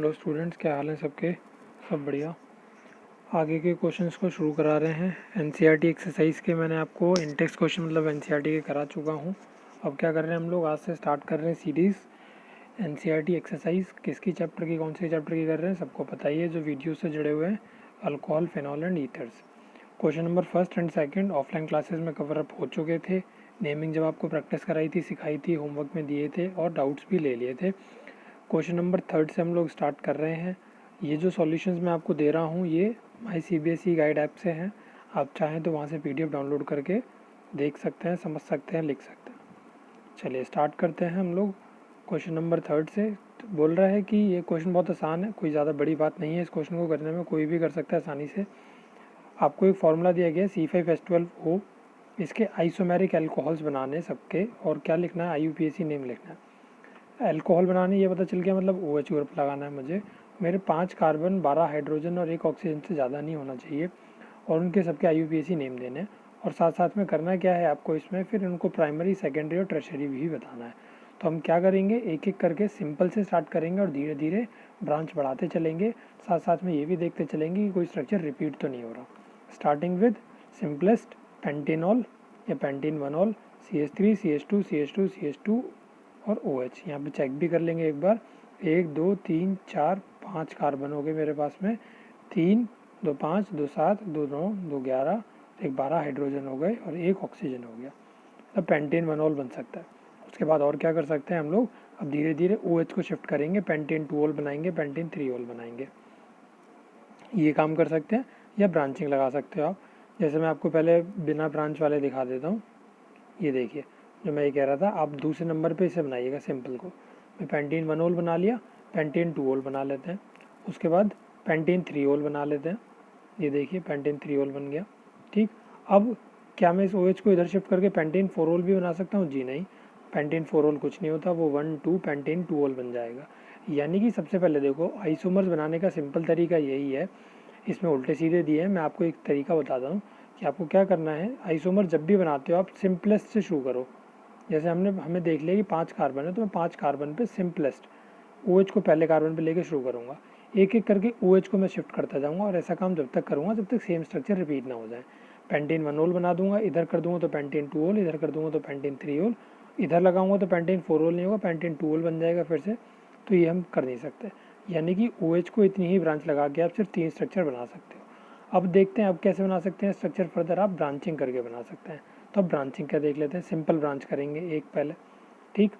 Hello students, क्या हाल है सबके। सब बढ़िया। आगे के क्वेश्चंस को शुरू करा रहे हैं। एनसीईआरटी एक्सरसाइज के मैंने आपको इंटेक्स क्वेश्चन मतलब एनसीईआरटी के करा चुका हूँ। अब क्या कर रहे हैं हम लोग, आज से स्टार्ट कर रहे हैं सीरीज़ एनसीईआरटी एक्सरसाइज। किसकी चैप्टर की, कौन से चैप्टर की कर रहे हैं सबको पता ही है जो वीडियो से जुड़े हुए हैं, alcohol, phenol and ethers. Question number first and second offline classes में कवर अप हो चुके थे। नेमिंग जब आपको प्रैक्टिस कराई थी, सिखाई थी, होमवर्क में दिए थे और डाउट्स भी ले लिए थे। क्वेश्चन नंबर थर्ड से हम लोग स्टार्ट कर रहे हैं। ये जो सॉल्यूशंस मैं आपको दे रहा हूँ ये माई सीबीएसई गाइड ऐप से हैं। आप चाहें तो वहाँ से पीडीएफ डाउनलोड करके देख सकते हैं, समझ सकते हैं, लिख सकते हैं। चलिए स्टार्ट करते हैं हम लोग क्वेश्चन नंबर थर्ड से। तो बोल रहा है कि ये क्वेश्चन बहुत आसान है, कोई ज़्यादा बड़ी बात नहीं है। इस क्वेश्चन को करने में कोई भी कर सकता है आसानी से। आपको एक फार्मूला दिया गया है C5H12O। इसके आइसोमेरिक एल्कोहल्स बनाने सबके, और क्या लिखना है, IUPAC नेम लिखना है। अल्कोहल बनाने ये पता चल गया, मतलब OH ग्रुप लगाना है मुझे। मेरे 5 कार्बन, 12 हाइड्रोजन और 1 ऑक्सीजन से ज़्यादा नहीं होना चाहिए, और उनके सबके IUPAC नेम देने हैं। और साथ साथ में करना क्या है आपको इसमें, फिर उनको प्राइमरी, सेकेंडरी और टर्शरी भी बताना है। तो हम क्या करेंगे, एक एक करके सिंपल से स्टार्ट करेंगे और धीरे धीरे ब्रांच बढ़ाते चलेंगे। साथ साथ में ये भी देखते चलेंगे कि कोई स्ट्रक्चर रिपीट तो नहीं हो रहा। स्टार्टिंग विद सिंपलेस्ट पेंटेनॉल या pentene वनॉल, CH3 CH2 CH2 CH2 और OH। यहाँ पे चेक भी कर लेंगे एक बार। 1 2 3 4 5 कार्बन हो गए मेरे पास में। 3 2 5 2 7 2 9 2 11, एक 12 हाइड्रोजन हो गए और 1 ऑक्सीजन हो गया। तब पेंटेन वनॉल बन सकता है। उसके बाद और क्या कर सकते हैं हम लोग, अब धीरे धीरे OH को शिफ्ट करेंगे, पेंटेन 2 ओल बनाएंगे, पेंटेन 3 ओल बनाएंगे। ये काम कर सकते हैं या ब्रांचिंग लगा सकते हो आप। जैसे मैं आपको पहले बिना ब्रांच वाले दिखा देता हूँ। ये देखिए, जो मैं ये कह रहा था, आप दूसरे नंबर पे इसे बनाइएगा सिंपल को। मैं पेंटीन 1 ओल बना लिया, पेंटीन 2 ओल बना लेते हैं। उसके बाद पेंटीन 3 ओल बना लेते हैं। ये देखिए पेंटीन 3 ओल बन गया। ठीक, अब क्या मैं इस OH को इधर शिफ्ट करके पेंटीन 4 ओल भी बना सकता हूँ? जी नहीं, पेंटीन 4 ओल कुछ नहीं होता, वो 1 2 पेंटीन 2 ओल बन जाएगा। यानी कि सबसे पहले देखो, आइसोमर्स बनाने का सिंपल तरीका यही है। इसमें उल्टे सीधे दिए हैं, मैं आपको एक तरीका बताता हूँ कि आपको क्या करना है। आइसोमर जब भी बनाते हो आप सिंपलेस्ट से शुरू करो। जैसे हमें देख लिया कि 5 कार्बन है, तो मैं 5 कार्बन पे सिंपलेस्ट OH को पहले कार्बन पे लेके शुरू करूँगा। एक एक करके OH को मैं शिफ्ट करता जाऊँगा, और ऐसा काम जब तक करूँगा जब तक सेम स्ट्रक्चर रिपीट ना हो जाए। पेंटीन 1 ओल बना दूंगा, इधर कर दूंगा तो पेंटीन 2 ओल, इधर कर दूंगा तो पेंटीन 3 ओल, इधर लगाऊंगा तो पेंटीन 4 ओल नहीं होगा, पेंटीन 2 ओल बन जाएगा फिर से। तो ये हम कर नहीं सकते। यानी कि OH को इतनी ही ब्रांच लगा के आप सिर्फ 3 स्ट्रक्चर बना सकते हो। अब देखते हैं अब कैसे बना सकते हैं स्ट्रक्चर, फर्दर आप ब्रांचिंग करके बना सकते हैं। तो अब ब्रांचिंग का देख लेते हैं। सिंपल ब्रांच करेंगे एक पहले। ठीक,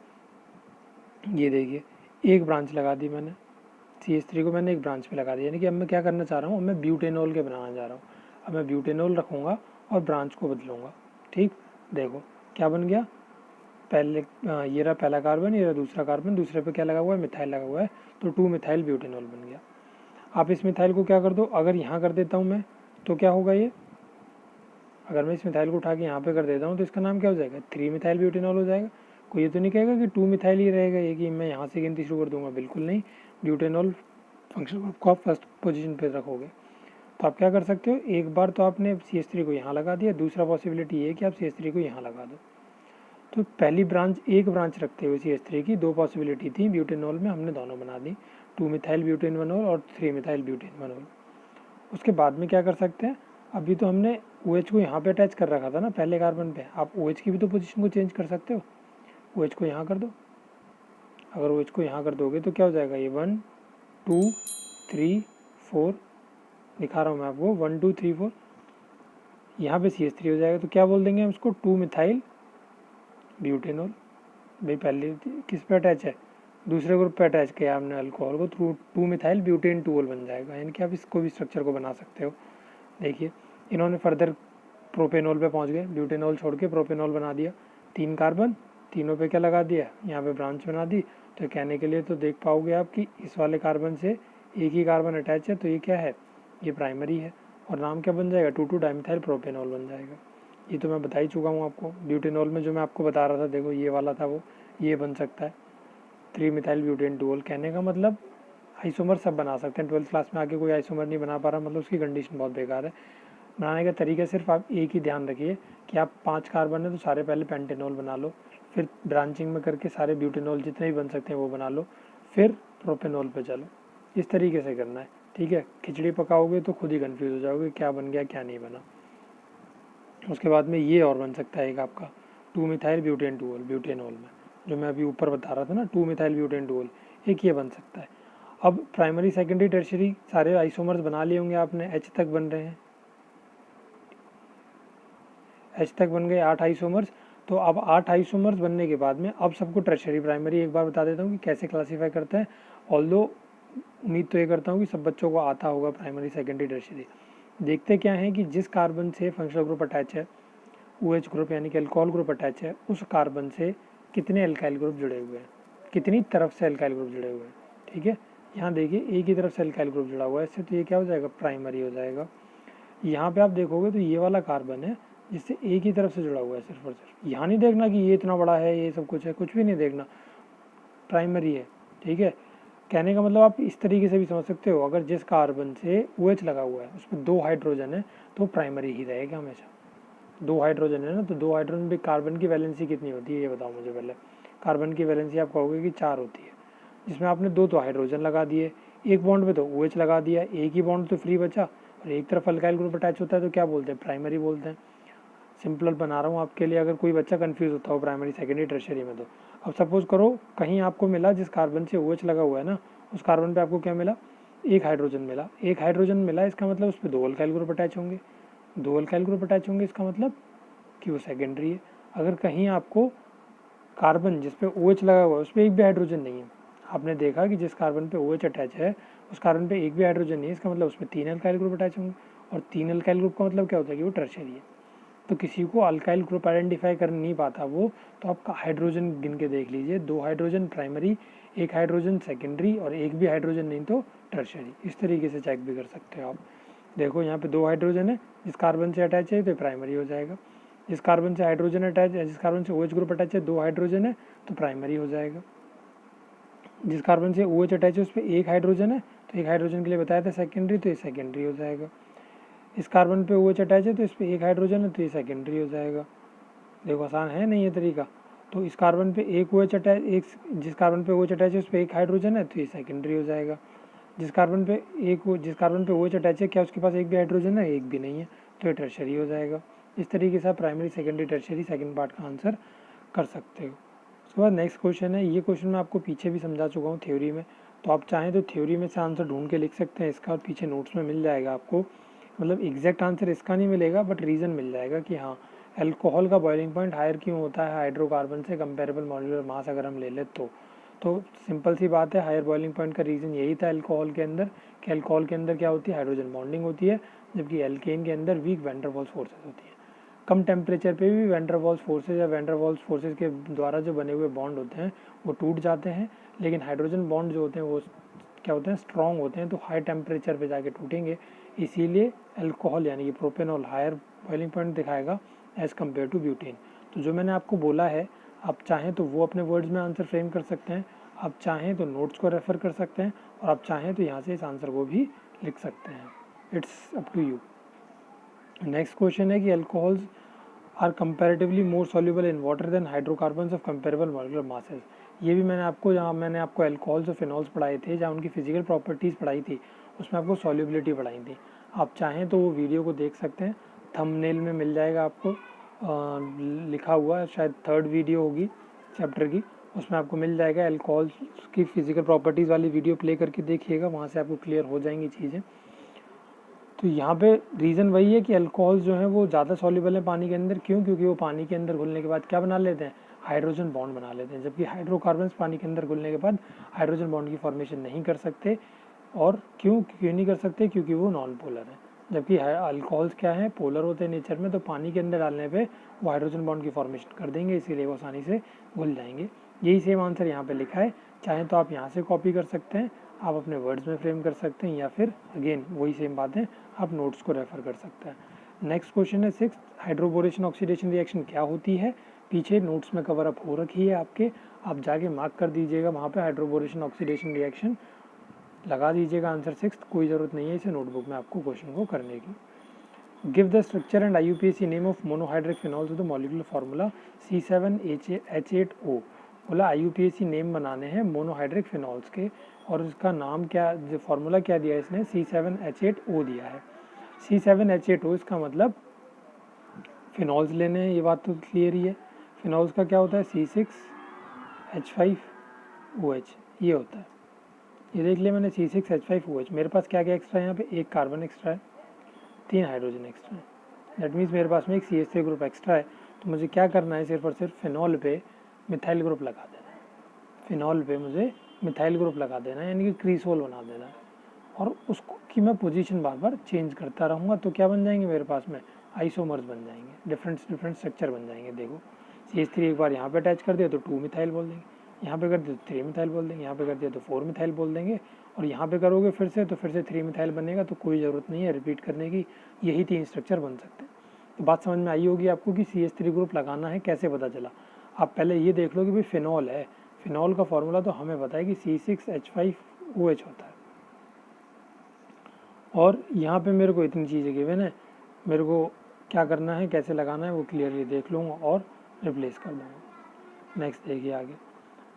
ये देखिए एक ब्रांच लगा दी मैंने, CH3 को मैंने एक ब्रांच पे लगा दिया। यानी कि अब मैं क्या करना चाह रहा हूँ, अब मैं ब्यूटेनॉल के बनाना चाह रहा हूँ। अब मैं ब्यूटेनॉल रखूँगा और ब्रांच को बदलूँगा। ठीक, देखो क्या बन गया, पहले ये रहा पहला कार्बन, ये रहा दूसरा कार्बन, दूसरे पे क्या लगा हुआ है, मिथाइल लगा हुआ है, तो 2 मिथाइल ब्यूटेनॉल बन गया। आप इस मिथाइल को क्या कर दो, अगर यहाँ कर देता हूँ मैं तो क्या होगा, ये अगर मैं इस मिथाइल को उठा के यहाँ पे कर देता हूँ तो इसका नाम क्या हो जाएगा, 3 मिथाइल ब्यूटेनॉल हो जाएगा। कोई ये तो नहीं कहेगा कि 2 मिथाइल ही रहेगा, ये कि मैं यहाँ से गिनती शुरू कर दूंगा, बिल्कुल नहीं। ब्यूटेनॉल फंक्शन ग्रुप को आप फर्स्ट पोजीशन पे रखोगे। तो आप क्या कर सकते हो, एक बार तो आपने CH3 को यहाँ लगा दिया, दूसरा पॉसिबिलिटी ये है कि आप CH3 को यहाँ लगा दो। तो पहली ब्रांच, एक ब्रांच रखते हुए CH3 की, 2 पॉसिबिलिटी थी ब्यूटेनॉल में, हमने दोनों बना दी, 2 मिथाइल ब्यूटेन वनॉल और 3 मिथाइल ब्यूटेन वनॉल। उसके बाद में क्या कर सकते हैं, अभी तो हमने OH को यहाँ पे अटैच कर रखा था ना पहले कार्बन पे, आप OH की भी तो पोजीशन को चेंज कर सकते हो। OH को यहाँ कर दो, अगर OH को यहाँ कर दोगे तो क्या हो जाएगा, ये 1 2 3 4 दिखा रहा हूँ मैं आपको, 1 2 3 4, यहाँ पे CH3 हो जाएगा। तो क्या बोल देंगे हम इसको, 2 मिथाइल ब्यूटेनॉल। भाई पहले किस पे अटैच है, दूसरे ग्रुप पे अटैच किया हमने अल्कोहल को, थ्रू 2 मिथाइल ब्यूटेन 2 ओल बन जाएगा। यानी कि आप इसको भी स्ट्रक्चर को बना सकते हो। देखिए इन्होंने फर्दर प्रोपेनॉल पे पहुंच गए, ब्यूटेनॉल छोड़ के प्रोपेनॉल बना दिया, 3 कार्बन, तीनों पे क्या लगा दिया, यहाँ पे ब्रांच बना दी। तो कहने के लिए तो देख पाओगे आप कि इस वाले कार्बन से एक ही कार्बन अटैच है, तो ये क्या है, ये प्राइमरी है, और नाम क्या बन जाएगा, 2 2 डाइमिथाइल प्रोपेनॉल बन जाएगा। ये तो मैं बता ही चुका हूँ आपको। ब्यूटेनॉल में जो मैं आपको बता रहा था, देखो ये वाला था, वो ये बन सकता है 3 मिथाइल ब्यूटेन 2 ओल। कहने का मतलब आइसोमर सब बना सकते हैं। 12th क्लास में आके कोई आइसोमर नहीं बना पा रहा, मतलब उसकी कंडीशन बहुत बेकार है। बनाने का तरीका सिर्फ आप एक ही ध्यान रखिए कि आप 5 कार्बन है तो सारे पहले पेंटेनॉल बना लो, फिर ब्रांचिंग में करके सारे ब्यूटेनॉल जितने भी बन सकते हैं वो बना लो, फिर प्रोपेनॉल पे चलो। इस तरीके से करना है, ठीक है। खिचड़ी पकाओगे तो खुद ही कन्फ्यूज़ हो जाओगे क्या बन गया क्या नहीं बना। उसके बाद में ये और बन सकता है एक आपका 2 मिथाइल ब्यूटेन टूल ब्यूटेनॉल में, जो मैं अभी ऊपर बता रहा था ना 2 मिथाइल ब्यूटेन टूल, एक ये बन सकता है। अब प्राइमरी सेकेंडरी टर्शरी सारे आइसोमर्स बना लिए होंगे आपने, H तक बन रहे हैं, H तक बन गए 8 आइसोमर्स। तो अब 8 आइसोमर्स बनने के बाद में अब सबको टर्शरी प्राइमरी एक बार बता देता हूँ कि कैसे क्लासीफाई करते हैं। ऑल्दो उम्मीद तो ये करता हूँ कि सब बच्चों को आता होगा प्राइमरी सेकेंडरी टर्शरी। देखते क्या है कि जिस कार्बन से फंक्शनल ग्रुप अटैच है, OH ग्रुप यानी कि अल्कोहल ग्रुप अटैच है, उस कार्बन से कितने अल्काइल ग्रुप जुड़े हुए हैं, कितनी तरफ से अल्काइल ग्रुप जुड़े हुए हैं, ठीक है। यहाँ देखिए एक ही तरफ से अल्काइल ग्रुप जुड़ा हुआ है, इससे तो ये क्या हो जाएगा, प्राइमरी हो जाएगा। यहाँ पे आप देखोगे तो ये वाला कार्बन है जिससे एक ही तरफ से जुड़ा हुआ है सिर्फ और सिर्फ, यहाँ नहीं देखना कि ये इतना बड़ा है ये सब कुछ है, कुछ भी नहीं देखना, प्राइमरी है, ठीक है। कहने का मतलब आप इस तरीके से भी समझ सकते हो, अगर जिस कार्बन से OH लगा हुआ है उसमें 2 हाइड्रोजन है तो प्राइमरी ही रहेगा हमेशा। 2 हाइड्रोजन है ना, तो 2 हाइड्रोजन पे कार्बन की वैलेंसी कितनी होती है ये बताओ मुझे पहले। कार्बन की वैलेंसी आप कहोगे कि 4 होती है, जिसमें आपने 2 तो हाइड्रोजन लगा दिए, एक बॉन्ड पे तो OH लगा दिया, एक ही बॉन्ड तो फ्री बचा और एक तरफ अल्काइल ग्रुप अटैच होता है तो क्या बोलते हैं, प्राइमरी बोलते हैं। सिंपल बना रहा हूँ आपके लिए, अगर कोई बच्चा कंफ्यूज होता हो प्राइमरी सेकेंडरी टर्शरी में तो। अब सपोज करो कहीं आपको मिला जिस कार्बन से OH लगा हुआ है ना, उस कार्बन पे आपको क्या मिला, एक हाइड्रोजन मिला, एक हाइड्रोजन मिला, इसका मतलब उस पर 2 अल्काइल ग्रुप अटैच होंगे, 2 अल्काइल ग्रुप अटैच होंगे, इसका मतलब कि वो सेकेंडरी है। अगर कहीं आपको कार्बन जिस पे OH लगा हुआ है उस पर एक भी हाइड्रोजन नहीं है, आपने देखा कि जिस कार्बन पे OH अटैच है उस कार्बन पे एक भी हाइड्रोजन नहीं है, इसका मतलब उस पर 3 अल्काइल ग्रुप अटैच होंगे, और 3 अल्काइल ग्रुप का मतलब क्या होता है कि वो टर्शरी है। तो किसी को अल्काइल ग्रुप आइडेंटिफाई कर नहीं पाता वो, तो आप हाइड्रोजन गिन के देख लीजिए, 2 हाइड्रोजन प्राइमरी, एक हाइड्रोजन सेकेंडरी और एक भी हाइड्रोजन नहीं तो टर्शरी। इस तरीके से चेक भी कर सकते हो आप। देखो यहाँ पे 2 हाइड्रोजन है, जिस कार्बन से अटैच है तो प्राइमरी हो जाएगा, जिस कार्बन से हाइड्रोजन अटैच है, जिस कार्बन से OH ग्रुप अटैच है 2 हाइड्रोजन है तो प्राइमरी हो जाएगा, जिस कार्बन से OH अटैच है उस पर एक हाइड्रोजन है तो एक हाइड्रोजन के लिए बताया था सेकेंडरी, तो ये सेकेंडरी हो जाएगा। इस कार्बन पे OH अटैच है तो इस पर एक हाइड्रोजन है तो ये सेकेंडरी हो जाएगा। देखो आसान है नहीं ये तरीका। तो इस कार्बन पे एक OH अटैच, एक जिस कार्बन पे OH अटैच है उस पर एक हाइड्रोजन है तो ये सेकेंडरी हो जाएगा। जिस कार्बन पे OH अटैच है क्या उसके पास एक भी हाइड्रोजन है, एक भी नहीं है, तो ये टर्शरी हो जाएगा। इस तरीके से आप primary secondary tertiary second part का आंसर कर सकते हो। उसके बाद नेक्स्ट क्वेश्चन है, ये क्वेश्चन मैं आपको पीछे भी समझा चुका हूँ थ्योरी में, तो आप चाहें तो थ्योरी में से आंसर ढूंढ के लिख सकते हैं इसका, और पीछे नोट्स में मिल जाएगा आपको। मतलब एग्जैक्ट आंसर इसका नहीं मिलेगा बट रीज़न मिल जाएगा कि हाँ अल्कोहल का बॉइलिंग पॉइंट हायर क्यों होता है हाइड्रोकार्बन से कंपेरेबल मॉलिक्यूलर मास अगर हम ले ले तो सिंपल सी बात है, हायर बॉइलिंग पॉइंट का रीज़न यही था अल्कोहल के अंदर कि अल्कोहल के अंदर क्या होती है, हाइड्रोजन बॉन्डिंग होती है, जबकि एल्केन के अंदर weak van der Waals forces होती है। कम टेम्परेचर पे भी वैन डर वाल्स फोर्सेज या वैन डर वाल्स फोर्सेज के द्वारा जो बने हुए बॉन्ड होते हैं वो टूट जाते हैं, लेकिन हाइड्रोजन बॉन्ड जो होते हैं वो क्या होते हैं, स्ट्रॉन्ग होते हैं, तो हाई टेम्परेचर पे जाके टूटेंगे। इसीलिए अल्कोहल यानी कि प्रोपेनॉल हायर बॉइलिंग पॉइंट दिखाएगा एज़ कम्पेयर टू ब्यूटेन। तो जो मैंने आपको बोला है, आप चाहें तो वो अपने वर्ड्स में आंसर फ्रेम कर सकते हैं, आप चाहें तो नोट्स को रेफ़र कर सकते हैं, और आप चाहें तो यहाँ से इस आंसर को भी लिख सकते हैं। It's up to you. Next question है कि alcohols are comparatively more soluble in water than hydrocarbons of comparable molecular masses. ये भी मैंने आपको अल्कोहल्स और फिनॉल्स पढ़ाए थे, जहाँ उनकी फिजिकल प्रॉपर्टीज़ पढ़ाई थी, उसमें आपको सॉल्युबिलिटी पढ़ाई थी। आप चाहें तो वो वीडियो को देख सकते हैं, थंबनेल में मिल जाएगा आपको लिखा हुआ, शायद 3rd वीडियो होगी चैप्टर की, उसमें आपको मिल जाएगा। अल्कोहल्स की फिजिकल प्रॉपर्टीज़ वाली वीडियो प्ले करके देखिएगा, वहाँ से आपको क्लियर हो जाएंगी चीज़ें। तो यहाँ पे रीज़न वही है कि अल्कोहल्स जो हैं वो ज़्यादा सॉल्युबल है पानी के अंदर, क्यों, क्योंकि वो पानी के अंदर घुलने के बाद क्या बना लेते हैं, हाइड्रोजन बॉन्ड बना लेते हैं, जबकि हाइड्रोकार्बन्स पानी के अंदर घुलने के बाद हाइड्रोजन बॉन्ड की फॉर्मेशन नहीं कर सकते। और क्यों नहीं कर सकते, क्योंकि वो नॉन पोलर है, जबकि अल्कोहल्स क्या है, पोलर होते हैं नेचर में, तो पानी के अंदर डालने पे वो हाइड्रोजन बॉन्ड की फॉर्मेशन कर देंगे, इसीलिए वो आसानी से घुल जाएंगे। यही सेम आंसर यहाँ पे लिखा है, चाहे तो आप यहाँ से कॉपी कर सकते हैं, आप अपने वर्ड्स में फ्रेम कर सकते हैं, या फिर अगेन वही सेम बात है, आप नोट्स को रेफर कर सकते हैं। नेक्स्ट क्वेश्चन है 6th, हाइड्रोबोरेशन ऑक्सीडेशन रिएक्शन क्या होती है, पीछे नोट्स में कवर अप हो रखी है आपके, आप जाके मार्क कर दीजिएगा वहाँ पे हाइड्रोबोरेशन ऑक्सीडेशन रिएक्शन लगा दीजिएगा आंसर 6th, कोई ज़रूरत नहीं है इसे नोटबुक में आपको क्वेश्चन को करने की। Give the structure and IUPAC name of monohydric phenols with the molecular formula C7H8O। बोला IUPAC नेम बनाने हैं मोनोहाइड्रिक फिनॉल्स के, और उसका नाम क्या, जो फार्मूला क्या दिया है इसने, C7H8O दिया है। C7H8O इसका मतलब फिनॉल्स लेने हैं, ये बात तो क्लियर ही है। फिनॉल्स का क्या होता है, C6H5OH, ये होता है। ये देख लिया मैंने, C6H5OH। मेरे पास क्या क्या एक्स्ट्रा है यहाँ पे, एक कार्बन एक्स्ट्रा है, 3 हाइड्रोजन एक्स्ट्रा है। दैट मीन्स मेरे पास में एक CH3 ग्रुप एक्स्ट्रा है। तो मुझे क्या करना है, सिर्फ और सिर्फ फिनॉल पे मिथाइल ग्रुप लगा देना है। फिनॉल पे मुझे मिथाइल ग्रुप लगा देना है, यानी कि क्रीसोल बना देना है। और उसको की मैं पोजीशन बार बार चेंज करता रहूँगा, तो क्या बन जाएंगे मेरे पास में, आइसोमर्स बन जाएंगे, डिफरेंट स्ट्रक्चर बन जाएंगे। देखो CH3 एक बार यहाँ पे अटैच कर दिया तो 2 मिथाइल बोल देंगे, यहाँ पे कर दिया तो 3 मिथाइल बोल देंगे, यहाँ पे कर दिया तो 4 मिथाइल बोल देंगे, और यहाँ पे करोगे फिर से तो फिर से 3 मिथाइल बनेगा। तो कोई ज़रूरत नहीं है रिपीट करने की, यही 3 स्ट्रक्चर बन सकते हैं। तो बात समझ में आई होगी आपको कि CH3 ग्रुप लगाना है कैसे पता चला। आप पहले ये देख लो कि भाई फिनॉल है, फिनॉल का फॉर्मूला तो हमें पता है कि C6H5OH होता है। और यहाँ पे मेरे को इतनी चीज़ें गिवन है, मेरे को क्या करना है, कैसे लगाना है, वो क्लियरली देख लूँगा और रिप्लेस कर दूँगा। नेक्स्ट देखिए आगे,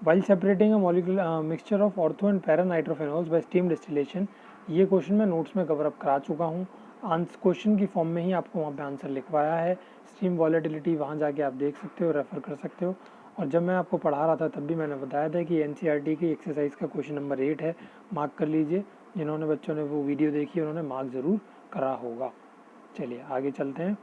while separating a molecular mixture of ortho and para nitrophenols by steam distillation. ये क्वेश्चन मैं नोट्स में कवर अप करा चुका हूँ, क्वेश्चन की फॉर्म में ही आपको वहाँ पे आंसर लिखवाया है। स्टीम वॉलेटिलिटी वहाँ जाके आप देख सकते हो, रेफर कर सकते हो। और जब मैं आपको पढ़ा रहा था तब भी मैंने बताया था कि NCERT की एक्सरसाइज का क्वेश्चन नंबर 8 है, मार्क कर लीजिए। जिन्होंने बच्चों ने वो वीडियो देखी उन्होंने मार्क ज़रूर करा होगा। चलिए आगे चलते हैं।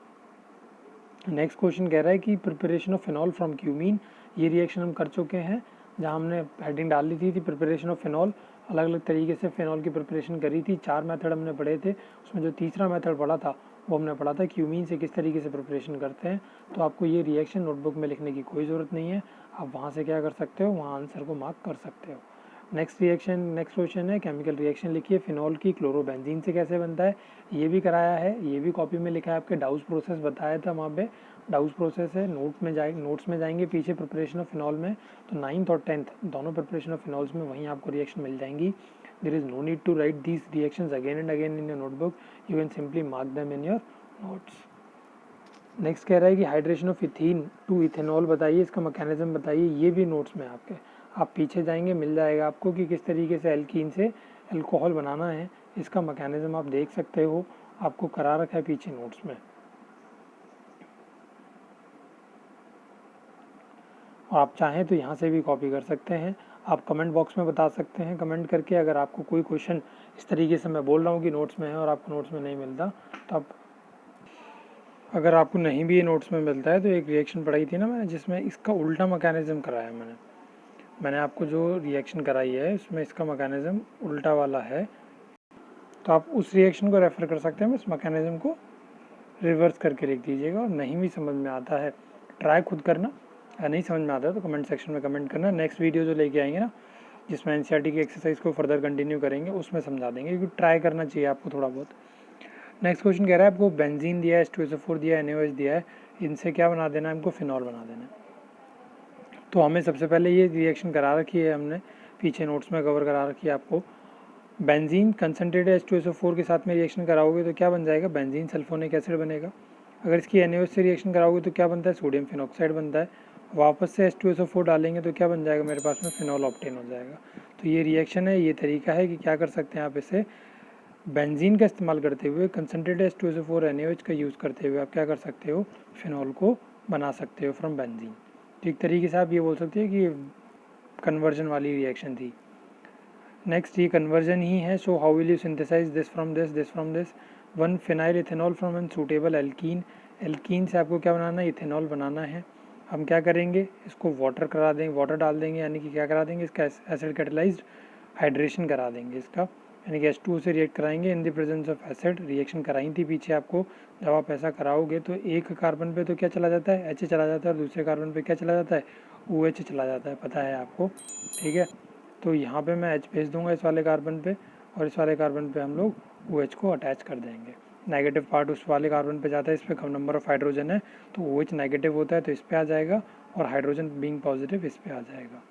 नेक्स्ट क्वेश्चन कह रहा है कि preparation of phenol from cumene. ये रिएक्शन हम कर चुके हैं, जहाँ हमने हेडिंग डाल ली थी प्रिपरेशन ऑफ फिनॉल। अलग अलग तरीके से फिनॉल की प्रिपरेशन करी थी, 4 मेथड हमने पढ़े थे। उसमें जो तीसरा मेथड पढ़ा था वो हमने पढ़ा था क्यूमीन से किस तरीके से प्रिपरेशन करते हैं। तो आपको ये रिएक्शन नोटबुक में लिखने की कोई ज़रूरत नहीं है, आप वहाँ से क्या कर सकते हो, वहाँ आंसर को मार्क कर सकते हो। नेक्स्ट क्वेश्चन है, केमिकल रिएक्शन लिखिए फिनॉल की क्लोरोबेंजीन से कैसे बनता है। ये भी कराया है, ये भी कॉपी में लिखा है, आपके डाउस प्रोसेस बताया था वहाँ पे। डाउस प्रोसेस है, नोट्स में जाएंगे पीछे प्रिपरेशन ऑफ फिनॉल में, तो 9th और 10th दोनों प्रिपरेशन ऑफ फिनॉल्स में वहीं आपको रिएक्शन मिल जाएंगी। There is no need to write these reactions again and again in your notebook, you can simply mark them in your notes. Next कह रहा है कि hydration of ethene to ethanol बताइए, इसका मैकेनिज्म बताइए। ये भी नोट्स में आपके, आप पीछे जाएंगे मिल जाएगा आपको कि किस तरीके से एल्कीन से अल्कोहल बनाना है, इसका मैकेनिज्म आप देख सकते हो, आपको करा रखा है पीछे नोट्स में। और आप चाहें तो यहाँ से भी कॉपी कर सकते हैं। आप कमेंट बॉक्स में बता सकते हैं कमेंट करके, अगर आपको कोई क्वेश्चन इस तरीके से मैं बोल रहा हूँ कि नोट्स में है और आपको नोट्स में नहीं मिलता, तो आप, अगर आपको नहीं भी ये नोट्स में मिलता है तो एक रिएक्शन पढ़ाई थी ना मैंने जिसमें इसका उल्टा मैकेनिज्म कराया मैंने आपको जो रिएक्शन कराई है उसमें इसका मैकेनिज्म उल्टा वाला है, तो आप उस रिएक्शन को रेफर कर सकते हैं। इस मैकेनिज्म को रिवर्स करके लिख दीजिएगा। और नहीं भी समझ में आता है ट्राई खुद करना, नहीं समझ में आता है तो कमेंट सेक्शन में कमेंट करना। नेक्स्ट वीडियो जो लेके आएंगे ना, जिसमें NCERT की एक्सरसाइज को फर्दर कंटिन्यू करेंगे, उसमें समझा देंगे, क्योंकि ट्राई करना चाहिए आपको थोड़ा बहुत। नेक्स्ट क्वेश्चन कह रहा है आपको बेंजीन दिया है, H2SO4 दिया है, NaOH दिया है, इनसे क्या बना देना है, हमको फिनॉल बना देना है। तो हमें सबसे पहले ये रिएक्शन करा रखी है हमने, पीछे नोट्स में कवर करा रखी है आपको। बेंजीन कंसनट्रेटेड H2SO4 के साथ में रिएक्शन कराओगे तो क्या बन जाएगा, बेंजीन सल्फोनिक एसिड बनेगा। अगर इसकी NaOH से रिएक्शन कराओगे तो क्या बनता है, सोडियम फिनॉक्साइड बनता है। वापस से H2SO4 डालेंगे तो क्या बन जाएगा मेरे पास में, फिनॉल ऑब्टेन हो जाएगा। तो ये रिएक्शन है, ये तरीका है कि क्या कर सकते हैं आप इसे बेंजीन का इस्तेमाल करते हुए, कंसनट्रेटेड H2SO4 NaOH का यूज़ करते हुए आप क्या कर सकते हो, फिनॉल को बना सकते हो फ्रॉम बेंजीन। तो एक तरीके से आप ये बोल सकते हैं कि कन्वर्जन वाली रिएक्शन थी। नेक्स्ट ये कन्वर्जन ही है। So how will you synthesise this from this 1 phenyl ethanol from an suitable alkene. Alkene से आपको क्या बनाना है, इथेनॉल बनाना है। हम क्या करेंगे, इसको वाटर करा देंगे, वाटर डाल देंगे, यानी कि क्या करा देंगे, इसका एसिड कैटेलाइज्ड हाइड्रेशन करा देंगे इसका, यानी कि H2O से रिएक्ट कराएंगे in the presence of acid. Reaction कराई थी पीछे आपको, जब आप ऐसा कराओगे तो एक कार्बन पे तो क्या चला जाता है, H चला जाता है, और दूसरे कार्बन पे क्या चला जाता है, OH चला जाता है, पता है आपको, ठीक है। तो यहाँ पे मैं H भेज दूंगा इस वाले कार्बन पे, और इस वाले कार्बन पे हम लोग OH को अटैच कर देंगे। नेगेटिव पार्ट उस वाले कार्बन पे जाता है, इस पर कम नंबर ऑफ हाइड्रोजन है तो OH नेगेटिव होता है तो इस पे आ जाएगा, और हाइड्रोजन बीइंग पॉजिटिव इस पे आ जाएगा।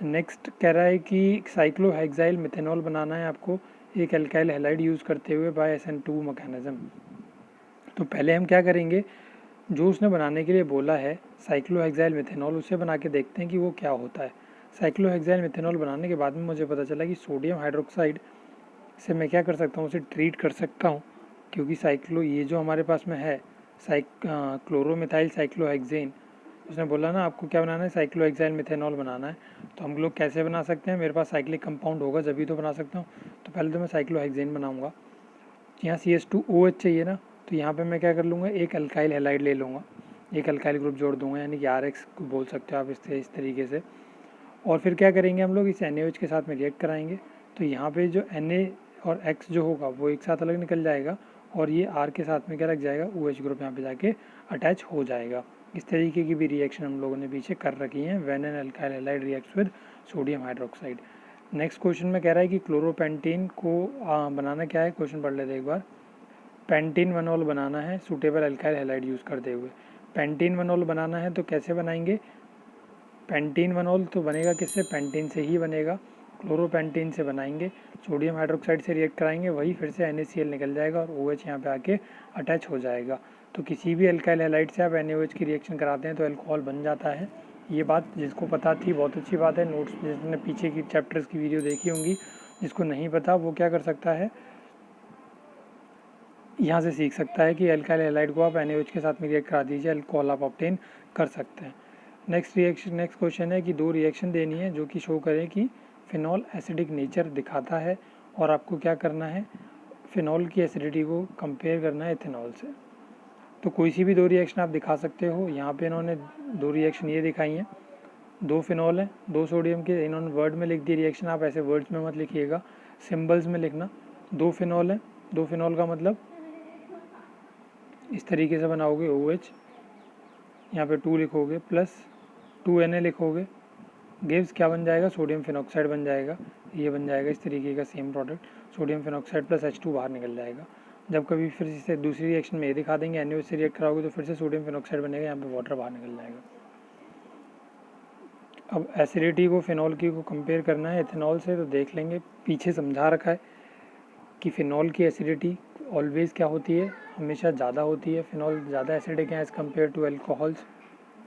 नेक्स्ट कह रहा है कि साइक्लोहेक्साइल मिथेनॉल बनाना है आपको एक एल्काइल हैलाइड यूज़ करते हुए बाय SN2 मैकेनिज्म। तो पहले हम क्या करेंगे, जो उसने बनाने के लिए बोला है साइक्लोहेक्साइल मिथेनॉल, उसे बना के देखते हैं कि वो क्या होता है। साइक्लोहेक्साइल मिथेनॉल बनाने के बाद में मुझे पता चला कि सोडियम हाइड्रोक्साइड से मैं क्या कर सकता हूँ, उसे ट्रीट कर सकता हूँ, क्योंकि ये जो हमारे पास में है क्लोरोमिथाइल साइक्लोहेक्सेन, उसने बोला ना आपको क्या बनाना है, साइक्लोहेक्साइल मिथेनॉल बनाना है। तो हम लोग कैसे बना सकते हैं, मेरे पास साइक्लिक कंपाउंड होगा जब भी तो बना सकता हूँ। तो पहले तो मैं साइक्लोहेक्सेन बनाऊंगा। यहाँ CH2OH चाहिए ना, तो यहाँ पे मैं क्या कर लूँगा, एक अल्काइल हैलाइड ले लूँगा, एक अल्काइल ग्रुप जोड़ दूंगा, यानी कि RX को बोल सकते हो आप इस तरीके से। और फिर क्या करेंगे हम लोग, इस NaOH के साथ में रिएक्ट कराएंगे। तो यहाँ पे जो Na और X जो होगा वो एक साथ अलग निकल जाएगा, और ये R के साथ में क्या लग जाएगा, OH ग्रुप यहाँ पे जाके अटैच हो जाएगा। इस तरीके की भी रिएक्शन हम लोगों ने पीछे कर रखी है when an alkyl halide reacts with sodium hydroxide. Next question में कह रहा है कि क्लोरोपेंटीन को बनाना क्या है, क्वेश्चन पढ़ लेते एक बार। पेंटीन वनॉल बनाना है सूटेबल अल्काइल हैलाइड यूज़ करते हुए। पेंटीन वनॉल बनाना है तो कैसे बनाएंगे, पेंटीन वनॉल तो बनेगा किससे, पेंटीन से ही बनेगा, क्लोरोपेंटीन से बनाएंगे, सोडियम हाइड्रोक्साइड से रिएक्ट कराएंगे, वही फिर से NaCl निकल जाएगा और OH यहाँ पे आके अटैच हो जाएगा। तो किसी भी अल्काइल हैलाइड से आप NaOH की रिएक्शन कराते हैं तो अल्कोहल बन जाता है। ये बात जिसको पता थी बहुत अच्छी बात है, नोट्स जिसने पीछे की चैप्टर्स की वीडियो देखी होंगी, जिसको नहीं पता वो क्या कर सकता है, यहाँ से सीख सकता है कि अल्काइल हैलाइड को आप NaOH के साथ में रिएक्ट करा दीजिए, अल्कोहल आप ऑब्टेन कर सकते हैं। नेक्स्ट क्वेश्चन है कि दो रिएक्शन देनी है जो कि शो करें कि फिनॉल एसिडिक नेचर दिखाता है, और आपको क्या करना है, फिनॉल की एसिडिटी को कंपेयर करना है इथेनॉल से। तो कोई सी भी दो रिएक्शन आप दिखा सकते हो। यहाँ पे इन्होंने दो रिएक्शन ये दिखाई हैं, दो फिनॉल हैं, दो सोडियम के, इन्होंने वर्ड में लिख दी रिएक्शन, आप ऐसे वर्ड्स में मत लिखिएगा, सिम्बल्स में लिखना। दो फिनॉल हैं, दो फिनॉल का मतलब इस तरीके से बनाओगे, OH यहाँ पे 2 लिखोगे प्लस 2Na लिखोगे, गिव्स क्या बन जाएगा, सोडियम फिनॉक्साइड बन जाएगा, ये बन जाएगा इस तरीके का same product, sodium phenoxide plus H2 बाहर निकल जाएगा। जब कभी फिर से दूसरी रिएक्शन में ये दिखा देंगे, NaOH से रिएक्ट कराओगे तो फिर से सोडियम फिनॉक्साइड बनेगा, यहाँ पे वाटर बाहर निकल जाएगा। अब एसिडिटी को फिनॉल की को कंपेयर करना है इथेनॉल से, तो देख लेंगे पीछे समझा रखा है कि फिनॉल की एसिडिटी ऑलवेज़ क्या होती है, हमेशा ज़्यादा होती है, फिनॉल ज़्यादा एसिडिक है एज़ कम्पेयर टू एल्कोहल्स।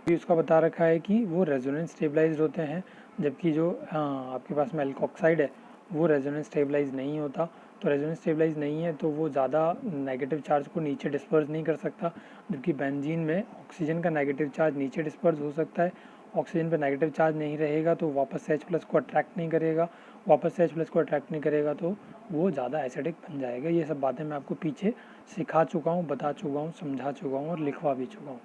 भी उसका बता रखा है कि वो रेजोनेंस स्टेबलाइज्ड होते हैं, जबकि जो आपके पास में एल्कोक्साइड है वो रेजोनेंस स्टेबलाइज नहीं होता। तो रेजोनेंस स्टेबलाइज नहीं है तो वो ज़्यादा नेगेटिव चार्ज को नीचे डिस्पर्स नहीं कर सकता, जबकि बेंजीन में ऑक्सीजन का नेगेटिव चार्ज नीचे डिस्पर्स हो सकता है। ऑक्सीजन पर नेगेटिव चार्ज नहीं रहेगा तो वापस से H+ को अट्रैक्ट नहीं करेगा, वापस से H+ को अट्रैक्ट नहीं करेगा तो वो ज़्यादा एसिडिक बन जाएगा। ये सब बातें मैं आपको पीछे सिखा चुका हूँ, बता चुका हूँ, समझा चुका हूँ और लिखवा भी चुका हूँ।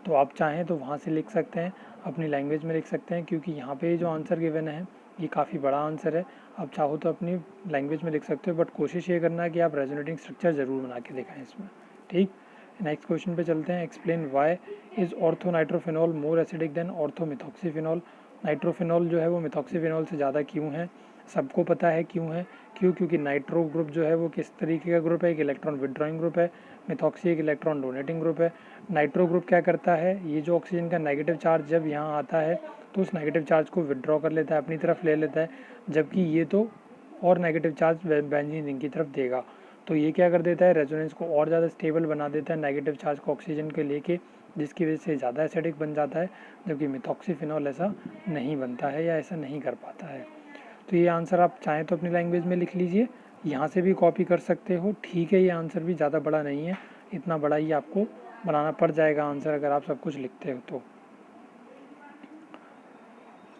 तो आप चाहें तो वहाँ से लिख सकते हैं, अपनी लैंग्वेज में लिख सकते हैं, क्योंकि यहाँ पे जो आंसर गिवन है ये काफ़ी बड़ा आंसर है। आप चाहो तो अपनी लैंग्वेज में लिख सकते हो, बट कोशिश ये करना है कि आप रेजोनेटिंग स्ट्रक्चर ज़रूर बना के दिखाएं इसमें। ठीक, नेक्स्ट क्वेश्चन पे चलते हैं। Explain why is ortho nitrophenol more acidic than ortho methoxyphenol. Nitrophenol जो है वो मिथॉक्सीफिनॉल से ज़्यादा क्यों है, सबको पता है क्यों है, क्योंकि नाइट्रो ग्रुप जो है वो किस तरीके का ग्रुप है, एक इलेक्ट्रॉन विड्रॉइंग ग्रुप है, मिथॉक्सी एक इलेक्ट्रॉन डोनेटिंग ग्रुप है। नाइट्रो ग्रुप क्या करता है, ये जो ऑक्सीजन का नेगेटिव चार्ज जब यहाँ आता है तो उस नेगेटिव चार्ज को विड्रॉ कर लेता है, अपनी तरफ ले लेता है, जबकि ये तो और नेगेटिव चार्ज बेंजीन रिंग की तरफ देगा। तो ये क्या कर देता है, रेजोनेंस को और ज़्यादा स्टेबल बना देता है नेगेटिव चार्ज को ऑक्सीजन के लेके, जिसकी वजह से ज़्यादा एसिडिक बन जाता है, जबकि मिथॉक्सीफिनॉल ऐसा नहीं बनता है या ऐसा नहीं कर पाता है। तो ये आंसर आप चाहें तो अपनी लैंग्वेज में लिख लीजिए, यहाँ से भी कॉपी कर सकते हो। ठीक है, ये आंसर भी ज़्यादा बड़ा नहीं है, इतना बड़ा ही आपको बनाना पड़ जाएगा आंसर अगर आप सब कुछ लिखते हो तो।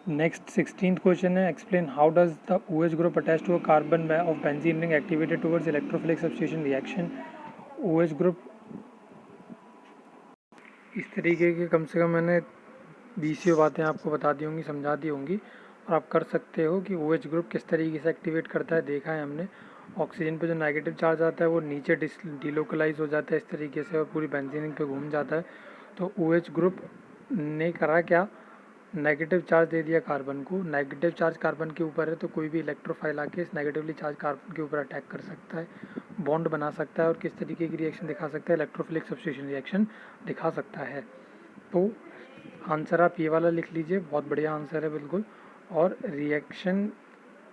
नेक्स्ट 16th क्वेश्चन है, explain how does the OH group attach to a carbon of benzene ring activated towards electrophilic substitution reaction. OH group इस तरीके के कम से कम मैंने 20 बातें आपको बता दी होंगी, समझा दी होंगी, और आप कर सकते हो कि OH ग्रुप किस तरीके से एक्टिवेट करता है। देखा है हमने, ऑक्सीजन पे जो नेगेटिव चार्ज आता है वो नीचे डिलोकलाइज हो जाता है इस तरीके से और पूरी बेंजीन रिंग पे घूम जाता है। तो OH ग्रुप ने करा क्या, नेगेटिव चार्ज दे दिया कार्बन को, नेगेटिव चार्ज कार्बन के ऊपर है तो कोई भी इलेक्ट्रोफाइल आके इस नेगेटिवली चार्ज कार्बन के ऊपर अटैक कर सकता है, बॉन्ड बना सकता है और किस तरीके की रिएक्शन दिखा सकता है, इलेक्ट्रोफिलिक सब्स्टिट्यूशन रिएक्शन दिखा सकता है। तो आंसर आप ये वाला लिख लीजिए, बहुत बढ़िया आंसर है बिल्कुल, और रिएक्शन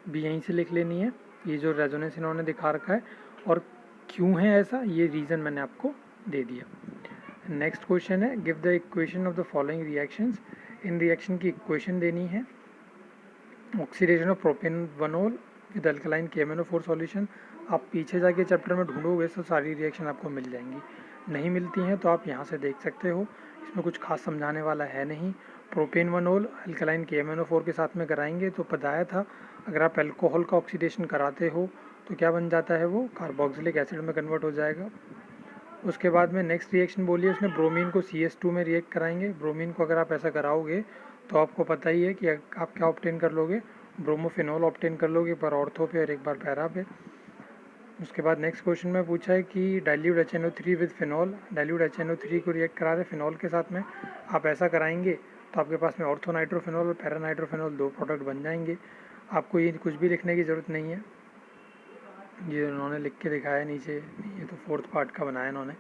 भी यहीं से लिख लेनी है, ये जो रेजोनेंस इन्होंने दिखा रखा है और क्यों है ऐसा, ये रीज़न मैंने आपको दे दिया। नेक्स्ट क्वेश्चन है, give the equation of the following reactions. इन रिएक्शन की इक्वेशन देनी है। Oxidation of propanol with alkaline KMnO4 solution. आप पीछे जाके चैप्टर में ढूंढोगे तो सारी रिएक्शन आपको मिल जाएंगी, नहीं मिलती हैं तो आप यहाँ से देख सकते हो, इसमें कुछ खास समझाने वाला है नहीं। प्रोपेनवनोल अल्कलाइन KMnO4 के साथ में कराएंगे तो बताया था, अगर आप अल्कोहल का ऑक्सीडेशन कराते हो तो क्या बन जाता है, वो कार्बोक्सिलिक एसिड में कन्वर्ट हो जाएगा। उसके बाद में नेक्स्ट रिएक्शन बोलिए, उसने ब्रोमीन को CS2 में रिएक्ट कराएंगे। ब्रोमीन को अगर आप ऐसा कराओगे तो आपको पता ही है कि आप क्या ऑब्टेन कर लोगे, ब्रोमोफिनॉल ऑब्टेन कर लोगे, एक बार ऑर्थो पे और एक बार पैरा पे। उसके बाद नेक्स्ट क्वेश्चन में पूछा है कि dilute HNO3 with phenol, dilute HNO3 को रिएक्ट करा रहे फिनॉल के साथ में, आप ऐसा कराएंगे तो आपके पास में ऑर्थो नाइट्रोफिनॉल और पैरा नाइट्रोफिनॉल 2 प्रोडक्ट बन जाएंगे। आपको ये कुछ भी लिखने की ज़रूरत नहीं है, ये उन्होंने लिख के दिखाया है नीचे, ये तो 4th पार्ट का बनाया इन्होंने।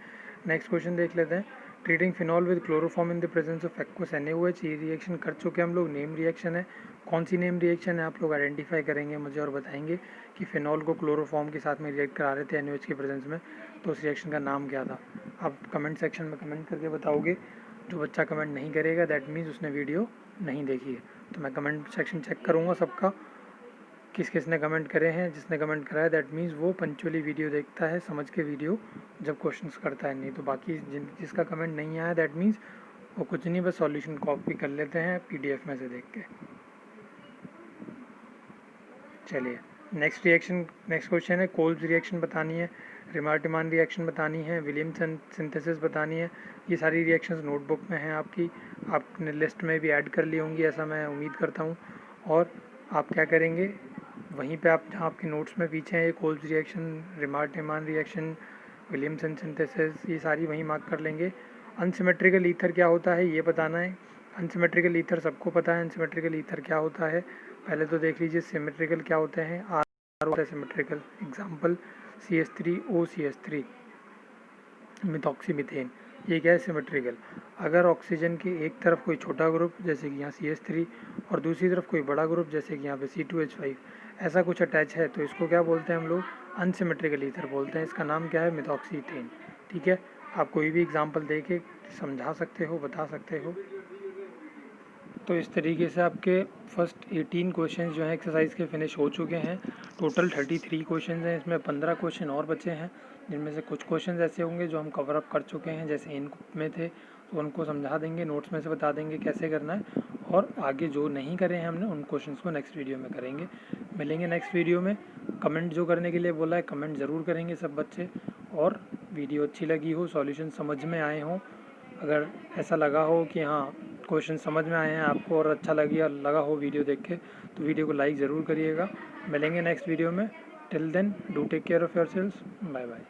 नेक्स्ट क्वेश्चन देख लेते हैं, treating phenol with chloroform in the presence of aqueous NaOH। ये रिएक्शन कर चुके हम लोग, नेम रिएक्शन है। कौन सी नेम रिएक्शन है आप लोग आइडेंटिफाई करेंगे मुझे और बताएंगे कि फिनॉल को क्लोरोफॉर्म के साथ में रिएक्ट करा रहे थे NaOH की प्रेजेंस में, तो उस रिएक्शन का नाम क्या था। आप कमेंट सेक्शन में कमेंट करके बताओगे। जो बच्चा कमेंट नहीं करेगा दैट मीन्स उसने वीडियो नहीं देखी है। तो मैं कमेंट सेक्शन चेक करूँगा सबका, किस किस ने कमेंट करे हैं। जिसने कमेंट करा है दैट मीन्स वो पंचुअली वीडियो देखता है, समझ के वीडियो जब क्वेश्चंस करता है। नहीं तो बाकी जिसका कमेंट नहीं आया दैट मीन्स वो कुछ नहीं, बस सॉल्यूशन कॉपी कर लेते हैं PDF में से देख के। चलिए नेक्स्ट क्वेश्चन है, कोल्स रिएक्शन बतानी है, रिमार्टिमान रिएक्शन बतानी है, विलियमसन सिंथेसिस बतानी है। ये सारी रिएक्शंस नोटबुक में हैं आपकी, आपने लिस्ट में भी ऐड कर ली होंगी ऐसा मैं उम्मीद करता हूँ। और आप क्या करेंगे, वहीं पे आप जहाँ आपके नोट्स में पीछे हैं, ये Kolbe's reaction, Reimer Tiemann reaction, Williamson synthesis, ये सारी वहीं मार्क कर लेंगे। अनसिमेट्रिकल ईथर क्या होता है ये बताना है। अनसिमेट्रिकल ईथर सबको पता है, अनसिमेट्रिकल ईथर क्या होता है। पहले तो देख लीजिए सिमेट्रिकल क्या होते हैं। आर होता है सिमेट्रिकल, एग्जाम्पल CH3OCH3 मिथॉक्सीमीथेन, ये क्या है सिमेट्रिकल। अगर ऑक्सीजन के एक तरफ कोई छोटा ग्रुप जैसे कि यहाँ CH3 और दूसरी तरफ कोई बड़ा ग्रुप जैसे कि यहाँ पे C2H5 ऐसा कुछ अटैच है तो इसको क्या बोलते हैं हम लोग, अनसिमेट्रिकल ईथर बोलते हैं। इसका नाम क्या है, मिथॉक्सीथेन। ठीक है, आप कोई भी एग्जाम्पल दे के समझा सकते हो, बता सकते हो। तो इस तरीके से आपके फर्स्ट 18 क्वेश्चन जो हैं एक्सरसाइज के फिनिश हो चुके हैं। टोटल 33 क्वेश्चन हैं, इसमें 15 क्वेश्चन और बचे हैं, जिनमें से कुछ क्वेश्चन ऐसे होंगे जो हम कवर अप कर चुके हैं, जैसे इन में थे तो उनको समझा देंगे, नोट्स में से बता देंगे कैसे करना है। और आगे जो नहीं करे हैं हमने उन क्वेश्चंस को नेक्स्ट वीडियो में करेंगे। मिलेंगे नेक्स्ट वीडियो में। कमेंट जो करने के लिए बोला है कमेंट ज़रूर करेंगे सब बच्चे। और वीडियो अच्छी लगी हो, सॉल्यूशन समझ में आए हों, अगर ऐसा लगा हो कि हाँ क्वेश्चन समझ में आए हैं आपको और अच्छा लगा हो वीडियो देख के, तो वीडियो को लाइक ज़रूर करिएगा। मिलेंगे नेक्स्ट वीडियो में। Till then do take care of yourselves, bye bye.